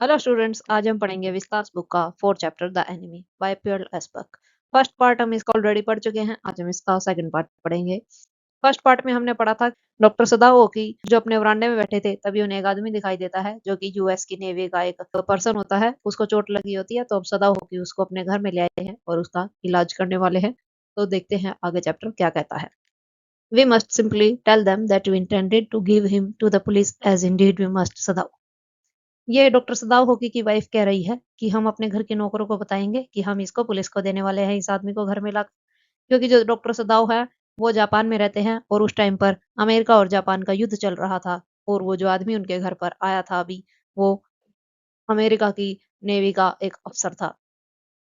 Hello students, आज हम पढ़ेंगे विस्तास बुक का fourth chapter the enemy by Pearl S Buck. First part हम इसका ऑलरेडी पढ़ चुके हैं। आज हम इसका सेकंड पार्ट पढ़ेंगे। फर्स्ट पार्ट में हमने पढ़ा था डॉक्टर सदाओ की जो अपने वरांडे में बैठे थे, तभी उन्हें एक आदमी दिखाई देता है जो कि यूएस की नेवी का एक पर्सन होता है। उसको चोट लगी होती है तो अब सदाओ की उसको अपने घर में ले आए हैं और उसका इलाज करने वाले हैं। तो देखते हैं आगे चैप्टर क्या कहता है। We must simply tell them that we intended to give him to the police as indeed we must Sadao. ये डॉक्टर सदाव होकी की वाइफ कह रही है कि हम अपने घर के नौकरों को बताएंगे कि हम इसको पुलिस को देने वाले हैं, इस आदमी को घर में ला। क्योंकि जो डॉक्टर सदाव है वो जापान में रहते हैं और उस टाइम पर अमेरिका और जापान का युद्ध चल रहा था। और वो जो आदमी उनके घर पर आया था अभी, वो अमेरिका की नेवी का एक अफसर था।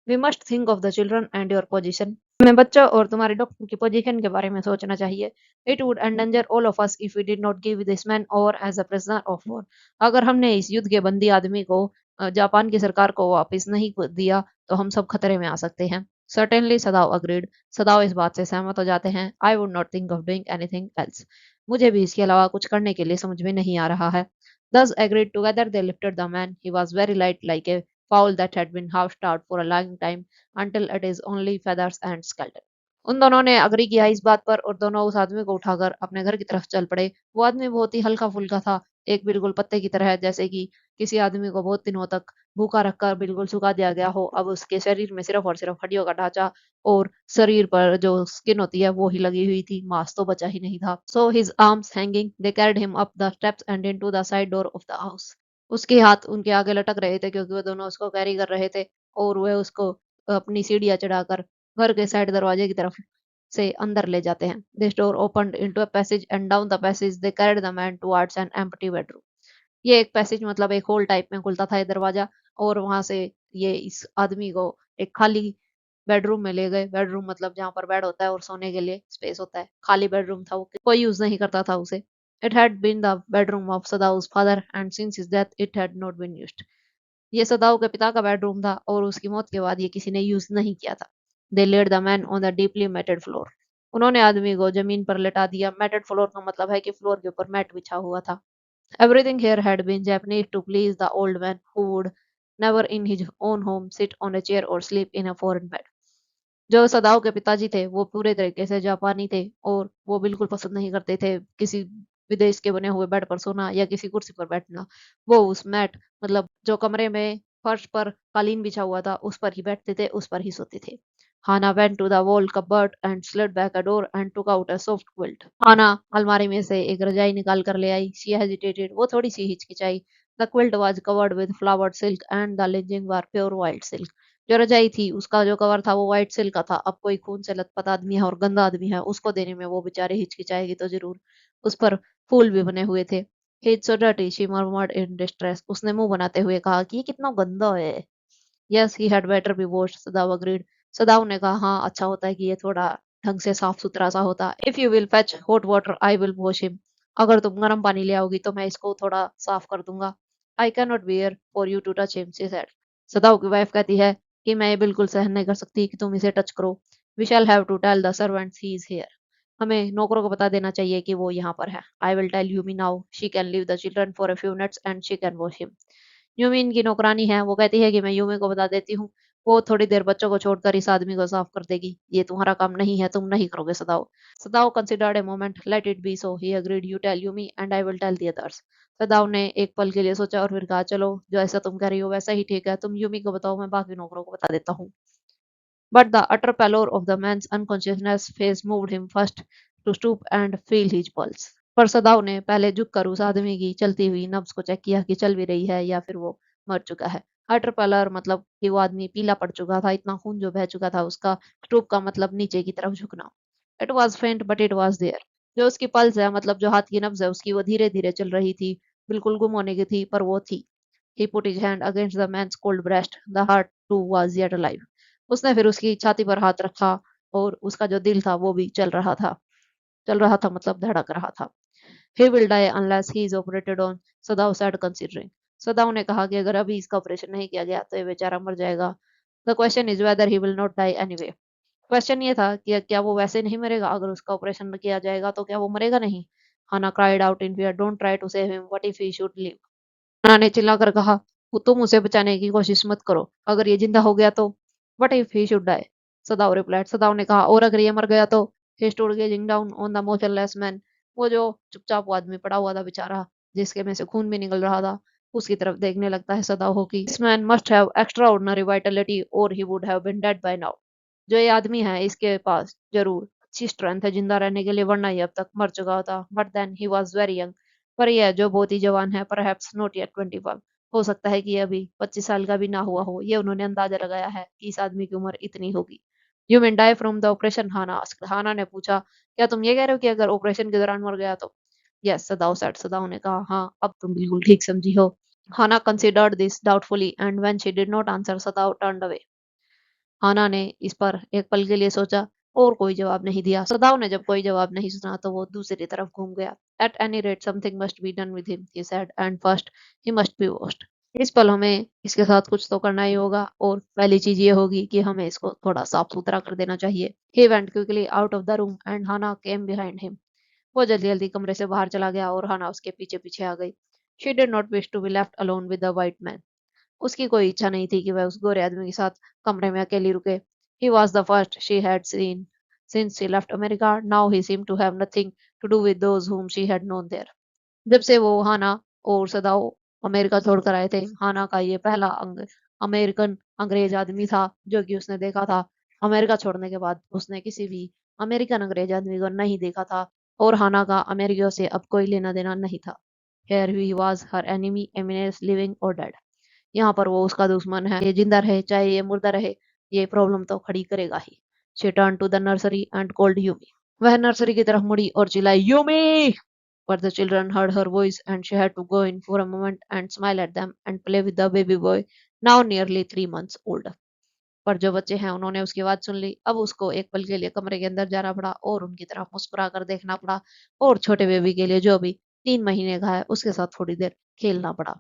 We must think of the children and your position. हमें बच्चों और तुम्हारे डॉक्टर की पोजीशन के बारे में सोचना चाहिए। It would endanger all of us if we did not give this man over as a prisoner of war. अगर हमने इस युद्ध के बंदी आदमी को जापान की सरकार को वापस नहीं दिया तो हम सब खतरे में आ सकते हैं। Certainly सदाव agreed. सदाव इस बात से सहमत हो जाते हैं। I would not think of doing anything else. मुझे भी इसके अलावा कुछ करने के लिए समझ में नहीं आ रहा है। Thus agreed together they lifted the man. He was very light like a fowl that had been half starved for a long time until it is only feathers and skeleton. उन दोनों ने अग्री किया इस बात पर और दोनों उस आदमी को उठाकर अपने घर की तरफ चल पड़े। वो आदमी बहुत ही हल्का फुल्का था, एक बिल्कुल पत्ते की तरह, जैसे कि किसी आदमी को बहुत दिनों तक भूखा रखकर बिल्कुल सुखा दिया गया हो। अब उसके शरीर में सिर्फ और सिर्फ हड्डियों का ढांचा और शरीर पर जो स्किन होती है वो ही लगी हुई थी, मांस तो बचा ही नहीं था। So his arms hanging they carried him up the steps and into the side door of the house. उसके हाथ उनके आगे लटक रहे थे क्योंकि वो दोनों उसको कैरी कर रहे थे। और वह उसको अपनी सीढ़ियां चढ़ाकर घर के साइड दरवाजे की तरफ से अंदर ले जाते हैं। This door opened into a passage and down the passage they carried the man towards an empty bedroom. ये एक पैसेज मतलब एक होल टाइप में खुलता था ये दरवाजा, और वहां से ये इस आदमी को एक खाली बेडरूम में ले गए। बेडरूम मतलब जहाँ पर बेड होता है और सोने के लिए स्पेस होता है। खाली बेडरूम था, वो कोई यूज नहीं करता था उसे। It had been the bedroom of Sadao's father and since his death it had not been used. ये सदाऊ के पिता का बेडरूम था और उसकी मौत के बाद ये किसी ने यूज नहीं किया था। They laid the man on the deeply matted floor. उन्होंने आदमी को जमीन पर लेटा दिया। मैटेड फ्लोर का मतलब है कि फ्लोर के ऊपर मैट बिछा हुआ था। Everything here had been Japanese to please the old man who would never in his own home sit on a chair or sleep in a foreign bed. जो सदाओ के पिताजी थे वो पूरे तरीके से जापानी थे और वो बिल्कुल पसंद नहीं करते थे किसी विदेश के बने हुए बेड पर सोना या किसी कुर्सी पर बैठना। वो उस मैट मतलब जो कमरे में फर्श पर कालीन बिछा हुआ था उस पर ही बैठते थे, उस पर ही सोते थे। हाना went to the wall cupboard and slid back a door and took out a soft quilt. हाना अलमारी में से एक रजाई निकाल कर ले आई। She hesitated. वो थोड़ी सी हिचकिचाई। The quilt was covered with flowered silk and the linens were pure white silk. जो रजाई थी उसका जो कवर था वो व्हाइट सिल्क का था। अब कोई खून से लथपथ आदमी है और गंदा आदमी है, उसको देने में वो बेचारी हिचकिचाएगी तो जरूर। उस पर फूल भी बने हुए थे। He is so dirty she murmured in distress. उसने मुंह बनाते हुए कहा कि ये कितना गंदा है। Yes he had better be washed, सदाव agreed. सदाव ने कहा हाँ, अच्छा होता है कि ये थोड़ा ढंग से साफ सुथरा सा होता। If you will fetch hot water I will wash him. अगर तुम गर्म पानी ले आओगी तो मैं इसको थोड़ा साफ कर दूंगा। I can not bear for you to touch him she said. सदाव की वाइफ कहती है कि मैं ये बिल्कुल सहन नहीं कर सकती कि तुम इसे टच करो। We shall have to tell the servants he is here. हमें नौकरों को बता देना चाहिए कि वो यहाँ पर है। I will tell Yumi now she can leave the children for a few minutes and she can wash him. Yumi इनकी नौकरानी है, वो कहती है कि मैं यूमी को बता देती हूँ, वो थोड़ी देर बच्चों को छोड़कर इस आदमी को साफ कर देगी। ये तुम्हारा काम नहीं है, तुम नहीं करोगे Sadao. Sadao considered a moment. Let it be so he agreed. You tell Yumi and I will tell the others. Sadao ने एक पल के लिए सोचा और फिर कहा चलो, जो ऐसा तुम कह रही हो वैसा ही ठीक है, तुम यूमी को बताओ, मैं बाकी नौकरों को बता देता हूँ। But the utter pallor of the man's unconsciousness face moved him first to stoop and feel his pulse. पर सदाव ने पहले झुककर उस आदमी की चलती हुई नब्ज को चेक किया कि चल भी रही है या फिर वो मर चुका है। अटर पलर मतलब कि वो आदमी पीला पड़ चुका था, इतना खून जो बह चुका था उसका। स्टूप का मतलब नीचे की तरफ झुकना। इट वॉज फेंट बट इट वॉज देयर। जो उसकी पल्स है मतलब जो हाथ की नब्ज है उसकी, वो धीरे धीरे चल रही थी, बिल्कुल गुम होने की थी पर वो थी। He put his hand against the man's cold breast. The heart too was yet alive. उसने फिर उसकी छाती पर हाथ रखा और उसका जो दिल था वो भी चल रहा था। चल रहा था मतलब धड़क रहा था। He will die unless he is operated on, सदाव said considering. सदाव ने कहा कि अगर अभी इसका ऑपरेशन नहीं किया गया तो ये बेचारा मर जाएगा। The question is whether he will not die anyway. Question ये था कि क्या वो वैसे नहीं मरेगा, अगर उसका ऑपरेशन किया जाएगा तो क्या वो मरेगा नहीं। हाना cried out in fear, don't try to save him, what if he should live. हाना ने चिल्लाकर कहा तुम उसे बचाने की कोशिश मत करो। अगर ये जिंदा हो गया तो? What if he should die? Sadao replied. Sadao ने कहा, और अगर ये मर गया तो? He stood gazing down on the motionless man. वो जो चुपचाप वो आदमी पड़ा हुआ था बेचारा, जिसके में से खून भी निकल रहा था, उसकी तरफ देखने लगता है सदाओ की। This man must have extraordinary vitality और he would have been dead by now. जो ये आदमी है, इसके पास जरूर अच्छी स्ट्रेंथ है जिंदा रहने के लिए, वरना ये अब तक मर चुका होता। But then he was very young. पर यह जो बहुत ही जवान है, परहैप्स नॉट येट 25। हो सकता है कि ये अभी 25 साल का भी ना हुआ हो। ये उन्होंने अंदाजा लगाया है कि इस आदमी की उम्र इतनी होगी। You mean die from the operation? Hana asked. Hana ने पूछा, क्या तुम ये कह रहे हो कि अगर ऑपरेशन के दौरान मर गया तो? यस, सदाओ सेड। सदाओ ने कहा, हाँ, अब तुम बिल्कुल ठीक समझी हो। Hana considered this doubtfully and when she did not answer, Sadao turned away. Hana ने इस पर एक पल के लिए सोचा और कोई जवाब नहीं दिया। सदाओ ने जब कोई जवाब नहीं सुना तो वो दूसरी तरफ घूम गया। At any rate something must be done with him, he said, and first he must be washed. इस पल हमें इसके साथ कुछ तो करना ही होगा, और पहली चीज ये होगी कि हमें इसको थोड़ा साफ सुथरा कर देना चाहिए। He went quickly out of the room and Hana came behind him. वो जल्दी जल्दी कमरे से बाहर चला गया और हाना उसके पीछे पीछे आ गई। She did not wish to be left alone with the white man. उसकी कोई इच्छा नहीं थी कि वह उस गोरे आदमी के साथ कमरे में अकेली रुके। He was the first she had seen since she left America. Now he seemed to have nothing to do with those whom she had known there. जब से वो हाना और सदाओ अमेरिका छोड़कर आए थे, हाना का ये पहला अमेरिकन अंग्रेज आदमी था जो कि उसने देखा था। अमेरिका छोड़ने के बाद उसने किसी भी अमेरिकन अंग्रेज आदमी को नहीं देखा था, और हाना का अमेरिका से अब कोई लेना देना नहीं था। Here he was her enemy, eminence living or dead. यहाँ पर वो उसका दुश्मन है, ये जिंदा रहे चाहे ये मुर्दा रहे, ये प्रॉब्लम तो खड़ी करेगा ही। She turn to the nursery and called Yumi. वह नर्सरी की तरफ मुड़ी और चिल्लाई, Yumi! But the children heard her voice and she had to go in for a moment and smile at them and play with the baby boy, now nearly 3 months old. पर जो बच्चे हैं उन्होंने उसकी बात सुन ली। अब उसको एक पल के लिए कमरे के अंदर जाना पड़ा और उनकी तरफ मुस्कुरा कर देखना पड़ा, और छोटे बेबी के लिए जो अभी 3 महीने का है उसके साथ थोड़ी देर खेलना पड़ा।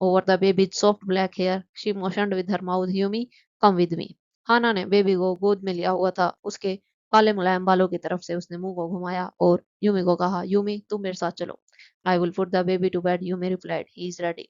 Over the baby's soft black hair, she motioned with her mouth, Yumi, come with me. हाना ने बेबी को गोद में लिया हुआ था, उसके काले मुलायम बालों की तरफ से उसने मुंह को घुमाया और यूमी को कहा, यूमी तुम मेरे साथ चलो। I will put the baby to bed, Yumi replied, he is ready.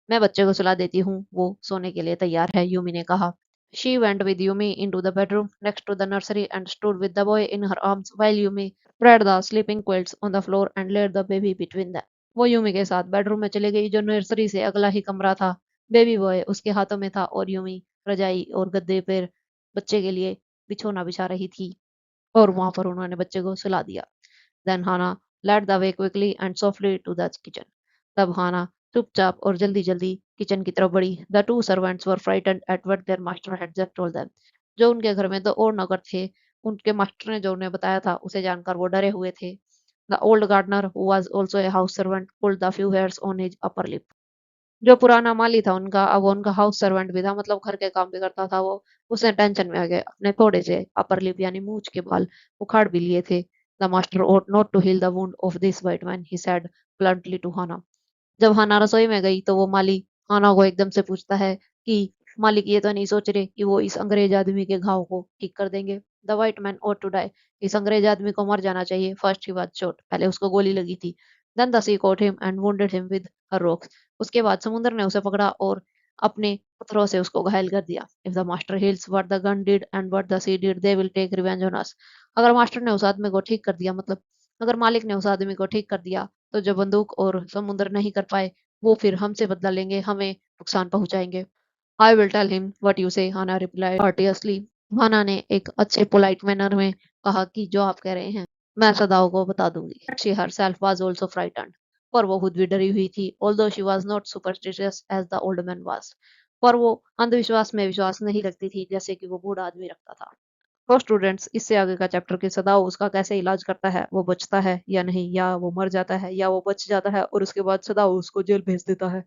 मैं बच्चे को सुला देती हूँ, वो सोने के लिए तैयार है, यूमी ने कहा। She went with Yumi into the bedroom next to the nursery and stood with the boy in her arms while Yumi spread the sleeping quilts on the floor and laid the baby between them. वो Yumi के साथ bedroom में चली गई जो nursery से अगला ही कमरा था। बेबी बॉय उसके हाथों में था और यूमी रजाई और गद्दे पर बच्चे के लिए बिछोना बिछा रही थी, और वहां पर उन्होंने बच्चे को सुला दिया। Then Hannah led the way quickly and softly to the kitchen. तब हाना चुपचाप और जल्दी जल्दी किचन की तरफ बढ़ी। The two servants were frightened at what their master had just told them. जो उनके घर में दो और नौकर थे, उनके मास्टर ने जो उन्हें बताया था उसे जानकर वो डरे हुए थे। The old gardener, who was also a house servant, pulled the few hairs on his upper lip. जो पुराना माली था उनका, अब वो उनका हाउस सर्वेंट भी था, मतलब घर के काम भी करता था वो। उसने टेंशन में आ गया, अपने थोड़े से अपर लिप यानी मूंछ के बाल उखाड़ भी लिए थे। The master ought not to heal the wound of this white man, he said bluntly to Hannah. जब हाना रसोई में गई तो वो माली हाना को एकदम से पूछता है कि मालिक ये तो नहीं सोच रहे कि वो इस अंग्रेज आदमी के घाव को ठीक कर देंगे। The white man ought to die. इस अंग्रेज आदमी को मर जाना चाहिए। फर्स्ट ही वाज शॉट, पहले उसको गोली लगी थी। Then the sea caught him and wounded him with her rocks. उसके बाद समुद्र ने उसे पकड़ा और अपने पत्थरों से उसको घायल कर दिया। If the master heals what the gun did and what the sea did, they will take revenge on us. अगर मास्टर ने उस आदमी को ठीक कर दिया, मतलब अगर मालिक ने उस आदमी को ठीक कर दिया, तो जो बंदूक और समुद्र नहीं कर पाए वो फिर हमसे बदला लेंगे, हमें नुकसान पहुंचाएंगे। I will tell him what you say, Hana replied courteously. हाना ने एक अच्छे पोलाइट मैनर में कहा कि जो आप कह रहे हैं मैं सदाओ को बता दूंगी। She herself was also frightened. पर वो खुद भी डरी हुई थी, although she was not superstitious as the old man was. पर वो अंधविश्वास में विश्वास नहीं रखती थी जैसे कि वो बूढ़ा आदमी रखता था। तो स्टूडेंट्स, इससे आगे का चैप्टर की सदाओ उसका कैसे इलाज करता है, वो बचता है या नहीं, या वो मर जाता है या वो बच जाता है और उसके बाद सदाओ उसको जेल भेज देता है,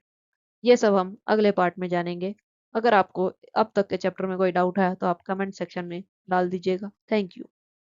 ये सब हम अगले पार्ट में जानेंगे। अगर आपको अब तक के चैप्टर में कोई डाउट है तो आप कमेंट सेक्शन में डाल दीजिएगा। Thank you.